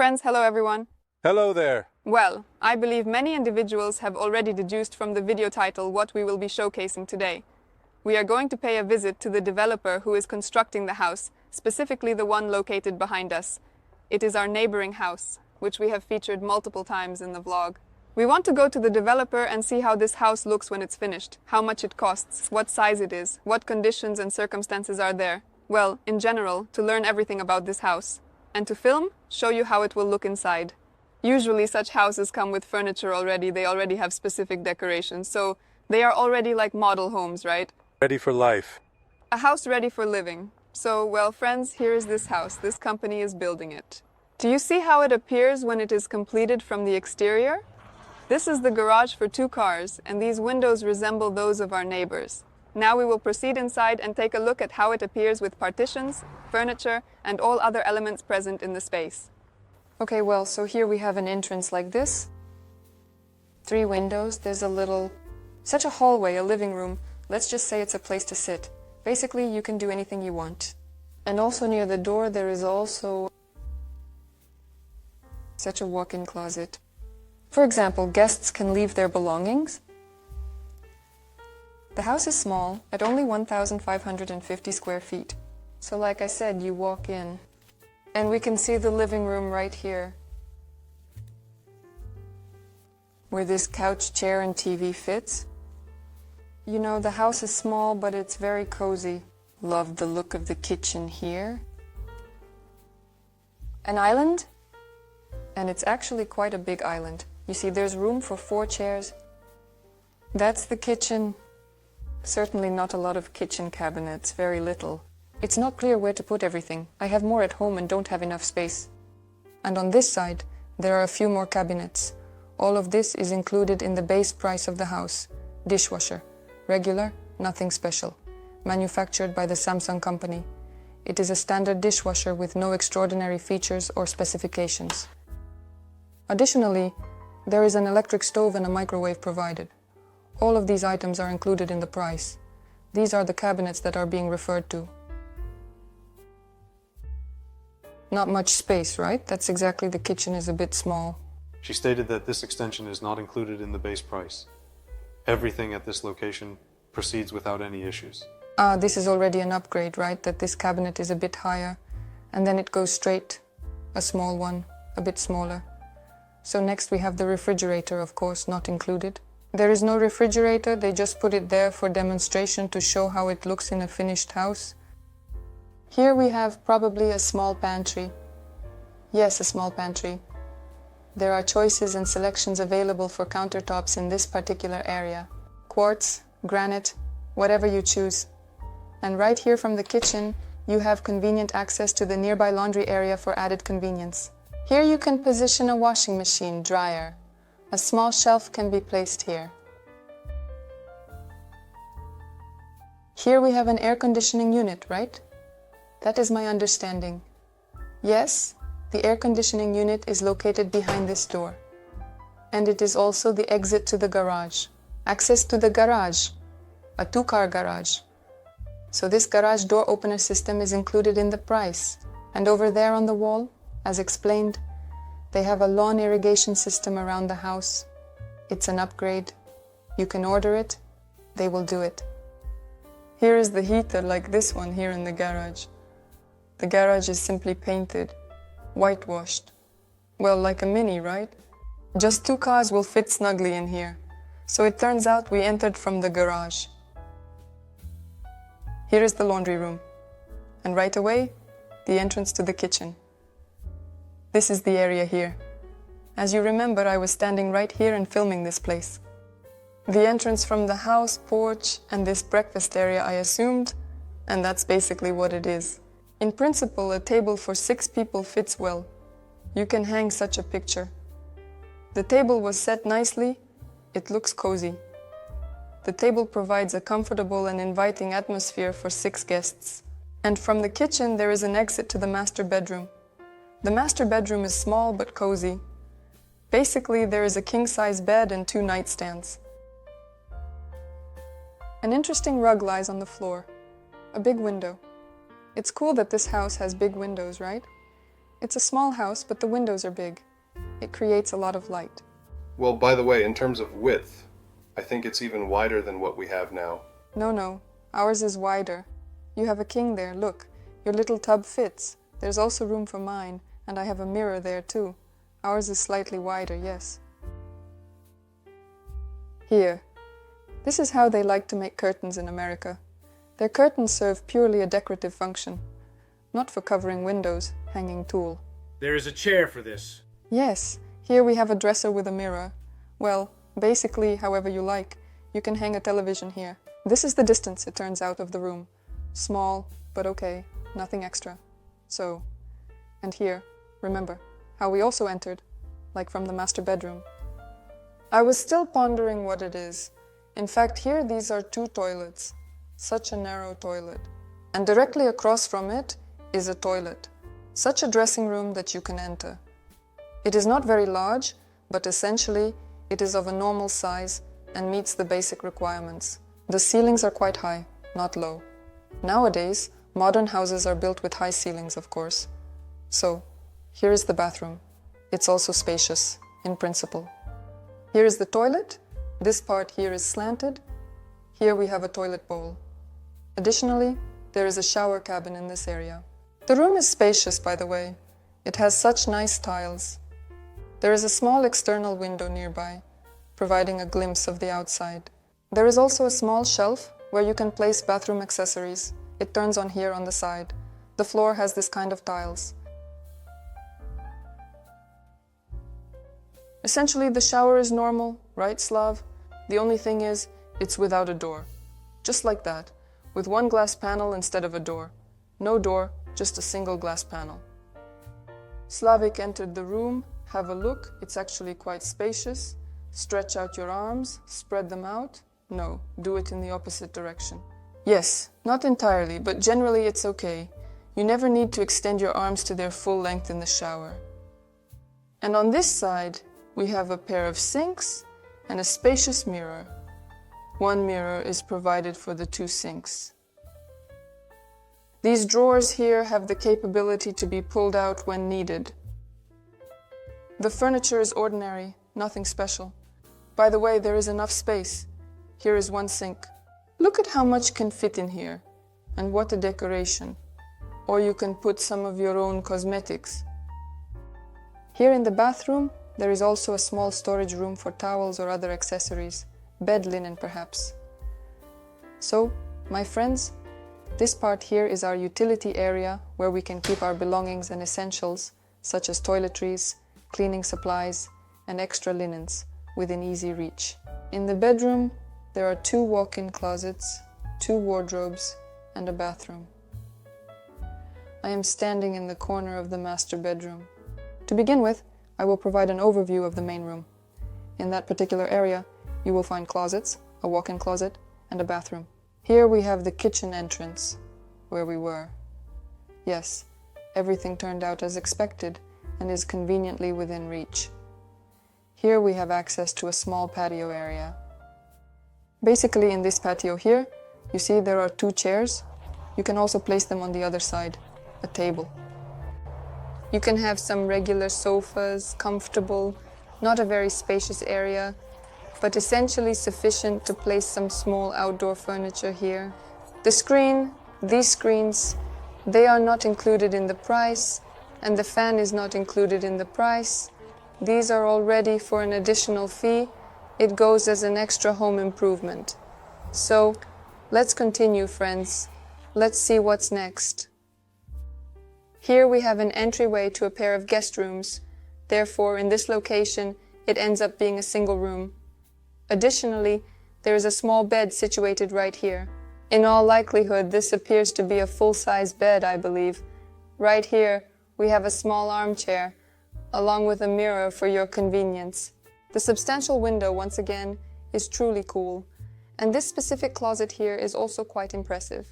Friends, hello everyone. Hello there. Well, I believe many individuals have already deduced from the video title what we will be showcasing today. We are going to pay a visit to the developer who is constructing the house, specifically the one located behind us. It is our neighboring house, which we have featured multiple times in the vlog. We want to go to the developer and see how this house looks when it's finished, how much it costs, what size it is, what conditions and circumstances are there. Well, in general, to learn everything about this house. And to film, show you how it will look inside. Usually such houses come with furniture already, they already have specific decorations, so they are already like model homes, right? Ready for life. A house ready for living. So, well friends, here is this house. This company is building it. Do you see how it appears when it is completed from the exterior? This is the garage for 2 cars, and these windows resemble those of our neighbors. Now we will proceed inside and take a look at how it appears with partitions, furniture, and all other elements present in the space. Okay, well, so here we have an entrance like this. 3 windows, there's such a hallway, a living room. Let's just say it's a place to sit. Basically, you can do anything you want. And also near the door, there is also such a walk-in closet. For example, guests can leave their belongings. The house is small, at only 1,550 square feet. So like I said, you walk in, and we can see the living room right here, where this couch, chair, and TV fits. You know, the house is small, but it's very cozy. Love the look of the kitchen here. An island, and it's actually quite a big island. You see, there's room for 4 chairs. That's the kitchen. Certainly not a lot of kitchen cabinets, very little. It's not clear where to put everything. I have more at home and don't have enough space. And on this side, there are a few more cabinets. All of this is included in the base price of the house. Dishwasher. Regular, nothing special. Manufactured by the Samsung company. It is a standard dishwasher with no extraordinary features or specifications. Additionally, there is an electric stove and a microwave provided. All of these items are included in the price. These are the cabinets that are being referred to. Not much space, right? That's exactly, the kitchen is a bit small. She stated that this extension is not included in the base price. Everything at this location proceeds without any issues. This is already an upgrade, right? That this cabinet is a bit higher, and then it goes straight, a small one, a bit smaller. So next we have the refrigerator, of course, not included. There is no refrigerator, they just put it there for demonstration to show how it looks in a finished house. Here we have probably a small pantry. Yes, a small pantry. There are choices and selections available for countertops in this particular area. Quartz, granite, whatever you choose. And right here from the kitchen, you have convenient access to the nearby laundry area for added convenience. Here you can position a washing machine, dryer. A small shelf can be placed here. Here we have an air conditioning unit, right? That is my understanding. Yes, the air conditioning unit is located behind this door. And it is also the exit to the garage. Access to the garage, a 2-car garage. So this garage door opener system is included in the price. And over there on the wall, as explained, they have a lawn irrigation system around the house. It's an upgrade. You can order it, they will do it. Here is the heater, like this one here in the garage. The garage is simply painted, whitewashed. Well, like a Mini, right? Just 2 cars will fit snugly in here. So it turns out we entered from the garage. Here is the laundry room. And right away, the entrance to the kitchen. This is the area here. As you remember, I was standing right here and filming this place. The entrance from the house, porch, and this breakfast area I assumed, and that's basically what it is. In principle, a table for 6 people fits well. You can hang such a picture. The table was set nicely, it looks cozy. The table provides a comfortable and inviting atmosphere for 6 guests. And from the kitchen, there is an exit to the master bedroom. The master bedroom is small but cozy. Basically, there is a king-size bed and 2 nightstands. An interesting rug lies on the floor. A big window. It's cool that this house has big windows, right? It's a small house, but the windows are big. It creates a lot of light. Well, by the way, in terms of width, I think it's even wider than what we have now. No, ours is wider. You have a king there, look. Your little tub fits. There's also room for mine, and I have a mirror there too. Ours is slightly wider, yes. Here. This is how they like to make curtains in America. Their curtains serve purely a decorative function, not for covering windows, hanging tulle. There is a chair for this. Yes, here we have a dresser with a mirror. Well, basically, however you like. You can hang a television here. This is the distance, it turns out, of the room. Small, but okay, nothing extra. So, and here, remember, how we also entered, like from the master bedroom. I was still pondering what it is. In fact, here these are 2 toilets. Such a narrow toilet. And directly across from it is a toilet. Such a dressing room that you can enter. It is not very large, but essentially it is of a normal size and meets the basic requirements. The ceilings are quite high, not low. Nowadays, modern houses are built with high ceilings, of course. So, here is the bathroom. It's also spacious, in principle. Here is the toilet. This part here is slanted. Here we have a toilet bowl. Additionally, there is a shower cabin in this area. The room is spacious, by the way. It has such nice tiles. There is a small external window nearby, providing a glimpse of the outside. There is also a small shelf where you can place bathroom accessories. It turns on here on the side. The floor has this kind of tiles. Essentially, the shower is normal, right, Slav? The only thing is, it's without a door. Just like that, with 1 glass panel instead of a door. No door, just a single glass panel. Slavik entered the room. Have a look, it's actually quite spacious. Stretch out your arms, spread them out. No, do it in the opposite direction. Yes, not entirely, but generally it's okay. You never need to extend your arms to their full length in the shower. And on this side, we have a pair of sinks and a spacious mirror. 1 mirror is provided for the 2 sinks. These drawers here have the capability to be pulled out when needed. The furniture is ordinary, nothing special. By the way, there is enough space. Here is 1 sink. Look at how much can fit in here. And what a decoration. Or you can put some of your own cosmetics. Here in the bathroom, there is also a small storage room for towels or other accessories. Bed linen, perhaps. So, my friends, this part here is our utility area where we can keep our belongings and essentials, such as toiletries, cleaning supplies, and extra linens, within easy reach. In the bedroom, there are 2 walk-in closets, 2 wardrobes, and a bathroom. I am standing in the corner of the master bedroom. To begin with, I will provide an overview of the main room. In that particular area, you will find closets, a walk-in closet, and a bathroom. Here we have the kitchen entrance, where we were. Yes, everything turned out as expected and is conveniently within reach. Here we have access to a small patio area. Basically, in this patio here, you see there are 2 chairs. You can also place them on the other side, a table. You can have some regular sofas, comfortable, not a very spacious area, but essentially sufficient to place some small outdoor furniture here. These screens, they are not included in the price, and the fan is not included in the price. These are already for an additional fee. It goes as an extra home improvement. So, let's continue, friends. Let's see what's next. Here we have an entryway to a pair of guest rooms. Therefore, in this location, it ends up being a single room. Additionally, there is a small bed situated right here. In all likelihood, this appears to be a full-size bed, I believe. Right here, we have a small armchair, along with a mirror for your convenience. The substantial window, once again, is truly cool. And this specific closet here is also quite impressive.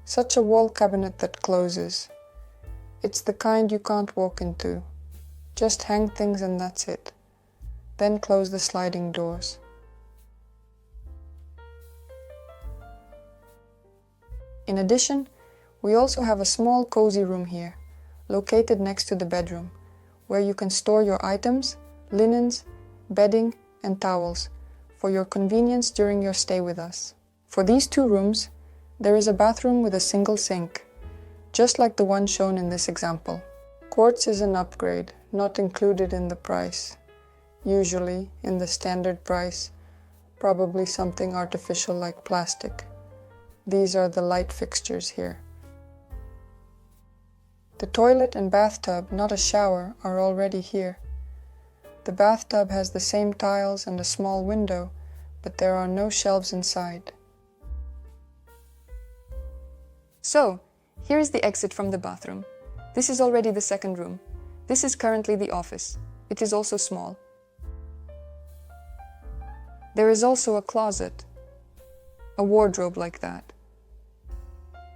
Such a wall cabinet that closes. It's the kind you can't walk into. Just hang things and that's it. Then close the sliding doors. In addition, we also have a small cozy room here, located next to the bedroom, where you can store your items, linens, bedding, and towels for your convenience during your stay with us. For these 2 rooms, there is a bathroom with a single sink, just like the one shown in this example. Quartz is an upgrade, not included in the price. Usually, in the standard price, probably something artificial like plastic. These are the light fixtures here. The toilet and bathtub, not a shower, are already here. The bathtub has the same tiles and a small window, but there are no shelves inside. So, here is the exit from the bathroom. This is already the second room. This is currently the office. It is also small. There is also a closet, a wardrobe like that.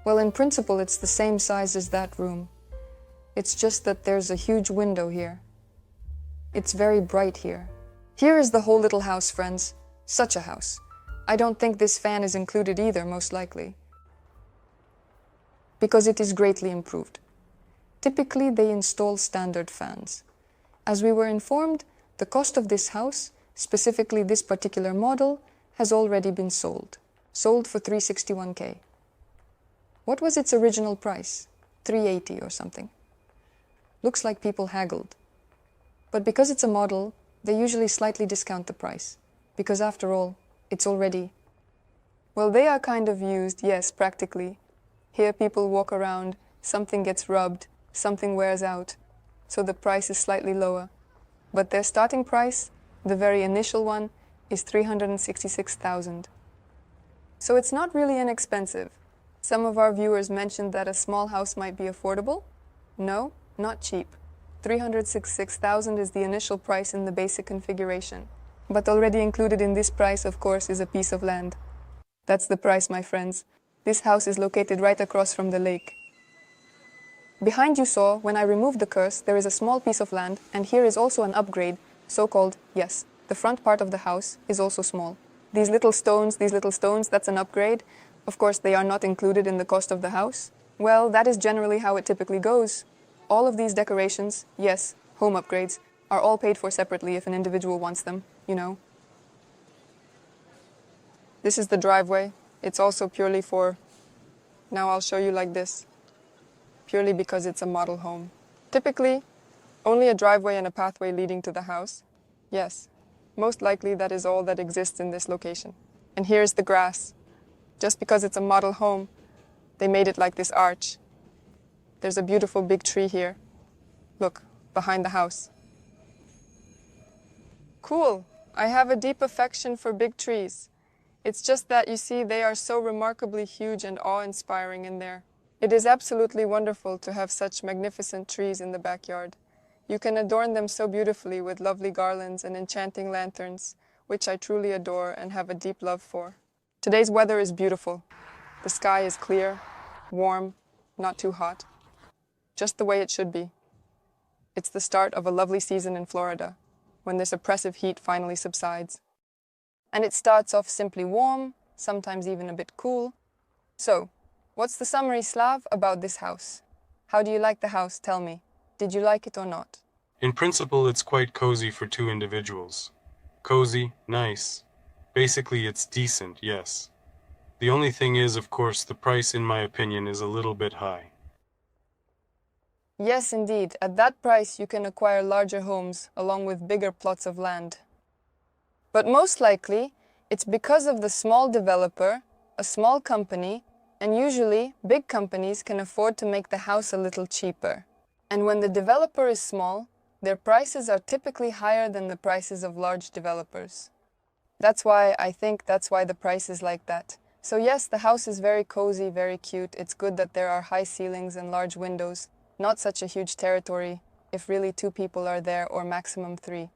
Well, in principle, it's the same size as that room. It's just that there's a huge window here. It's very bright here. Here is the whole little house, friends. Such a house. I don't think this fan is included either, most likely, because it is greatly improved. Typically, they install standard fans. As we were informed, the cost of this house, specifically this particular model, has already been sold. Sold for $361K. What was its original price? $380 or something. Looks like people haggled. But because it's a model, they usually slightly discount the price. Because after all, it's already... Well, they are kind of used, yes, practically. Here people walk around, something gets rubbed, something wears out, so the price is slightly lower. But their starting price, the very initial one, is $366,000. So it's not really inexpensive. Some of our viewers mentioned that a small house might be affordable. No, not cheap. $366,000 is the initial price in the basic configuration. But already included in this price, of course, is a piece of land. That's the price, my friends. This house is located right across from the lake. Behind you saw, when I removed the curse, there is a small piece of land, and here is also an upgrade, so-called, yes, the front part of the house is also small. These little stones, that's an upgrade. Of course, they are not included in the cost of the house. Well, that is generally how it typically goes. All of these decorations, yes, home upgrades, are all paid for separately if an individual wants them, you know. This is the driveway. It's also purely for... Now I'll show you like this. Purely because it's a model home. Typically, only a driveway and a pathway leading to the house. Yes, most likely that is all that exists in this location. And here's the grass. Just because it's a model home, they made it like this arch. There's a beautiful big tree here. Look, behind the house. Cool. I have a deep affection for big trees. It's just that, you see, they are so remarkably huge and awe-inspiring in there. It is absolutely wonderful to have such magnificent trees in the backyard. You can adorn them so beautifully with lovely garlands and enchanting lanterns, which I truly adore and have a deep love for. Today's weather is beautiful. The sky is clear, warm, not too hot. Just the way it should be. It's the start of a lovely season in Florida, when this oppressive heat finally subsides. And it starts off simply warm, sometimes even a bit cool. So, what's the summary, Slav, about this house? How do you like the house? Tell me. Did you like it or not? In principle, it's quite cozy for 2 individuals. Cozy, nice. Basically, it's decent, yes. The only thing is, of course, the price, in my opinion, is a little bit high. Yes, indeed. At that price, you can acquire larger homes, along with bigger plots of land. But most likely, it's because of the small developer, a small company, and usually, big companies can afford to make the house a little cheaper. And when the developer is small, their prices are typically higher than the prices of large developers. That's why the price is like that. So yes, the house is very cozy, very cute. It's good that there are high ceilings and large windows. Not such a huge territory, if really 2 people are there, or maximum 3.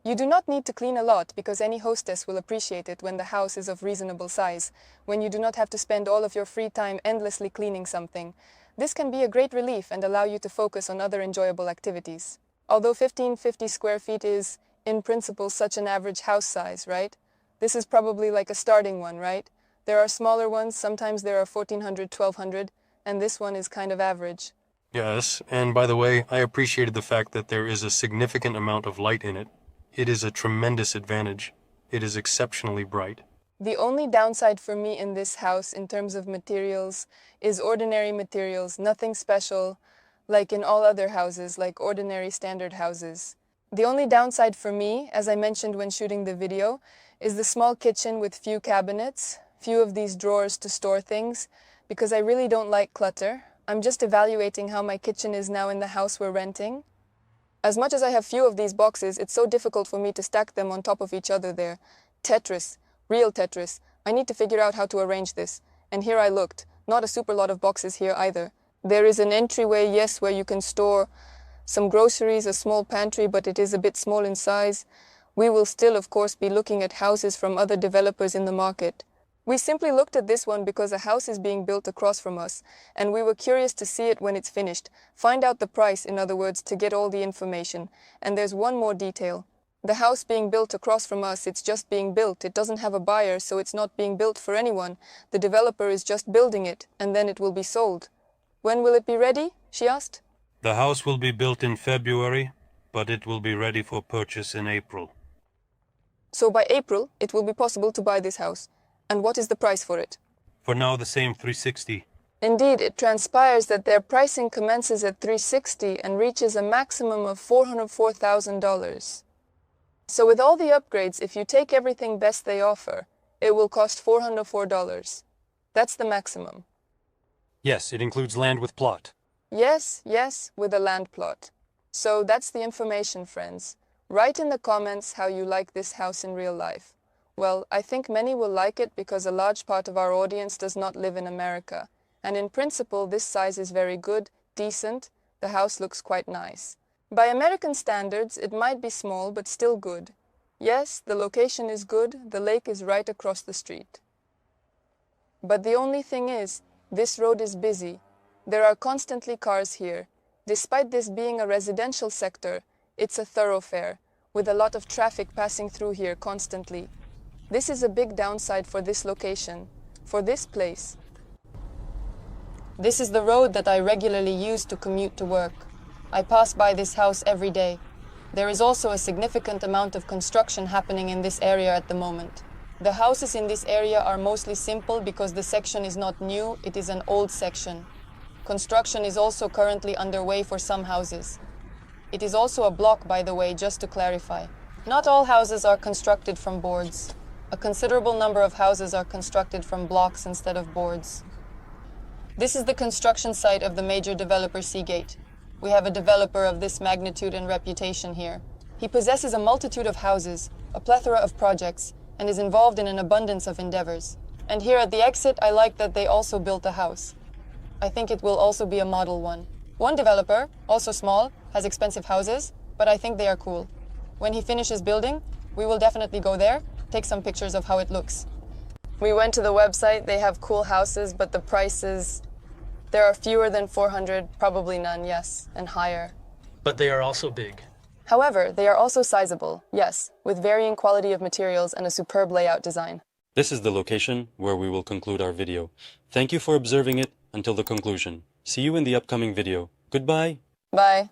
You do not need to clean a lot, because any hostess will appreciate it when the house is of reasonable size, when you do not have to spend all of your free time endlessly cleaning something. This can be a great relief and allow you to focus on other enjoyable activities. Although 1550 square feet is, in principle, such an average house size, right? This is probably like a starting one, right? There are smaller ones, sometimes there are 1400, 1200, and this one is kind of average. Yes, and by the way, I appreciated the fact that there is a significant amount of light in it. It is a tremendous advantage. It is exceptionally bright. The only downside for me in this house in terms of materials is ordinary materials, nothing special, like in all other houses, like ordinary standard houses. The only downside for me, as I mentioned when shooting the video, is the small kitchen with few cabinets, few of these drawers to store things, because I really don't like clutter. I'm just evaluating how my kitchen is now in the house we're renting. As much as I have few of these boxes, it's so difficult for me to stack them on top of each other there. Tetris. Real Tetris. I need to figure out how to arrange this. And here I looked. Not a super lot of boxes here either. There is an entryway, yes, where you can store some groceries, a small pantry, but it is a bit small in size. We will still, of course, be looking at houses from other developers in the market. We simply looked at this one because a house is being built across from us, and we were curious to see it when it's finished. Find out the price, in other words, to get all the information. And there's one more detail. The house being built across from us, it's just being built. It doesn't have a buyer, so it's not being built for anyone. The developer is just building it, and then it will be sold. When will it be ready? She asked. The house will be built in February, but it will be ready for purchase in April. So by April, it will be possible to buy this house. And what is the price for it? For now, the same 360. Indeed, it transpires that their pricing commences at $360 and reaches a maximum of $404,000. So with all the upgrades, if you take everything best they offer, it will cost $404. That's the maximum. Yes, it includes land with plot. Yes, with a land plot. So that's the information, friends. Write in the comments how you like this house in real life. Well, I think many will like it because a large part of our audience does not live in America. And in principle, this size is very good, decent. The house looks quite nice. By American standards, it might be small, but still good. Yes, the location is good. The lake is right across the street. But the only thing is, this road is busy. There are constantly cars here. Despite this being a residential sector, it's a thoroughfare, with a lot of traffic passing through here constantly. This is a big downside for this location, for this place. This is the road that I regularly use to commute to work. I pass by this house every day. There is also a significant amount of construction happening in this area at the moment. The houses in this area are mostly simple because the section is not new, it is an old section. Construction is also currently underway for some houses. It is also a block, by the way, just to clarify. Not all houses are constructed from boards. A considerable number of houses are constructed from blocks instead of boards. This is the construction site of the major developer Seagate. We have a developer of this magnitude and reputation here. He possesses a multitude of houses, a plethora of projects, and is involved in an abundance of endeavors. And here at the exit, I like that they also built a house. I think it will also be a model one. One developer, also small, has expensive houses, but I think they are cool. When he finishes building, we will definitely go there, take some pictures of how it looks. We went to the website. They have cool houses, but the prices, there are fewer than 400, probably none, yes, and higher. But they are also big. However, they are also sizable, yes, with varying quality of materials and a superb layout design. This is the location where we will conclude our video. Thank you for observing it until the conclusion. See you in the upcoming video. Goodbye. Bye.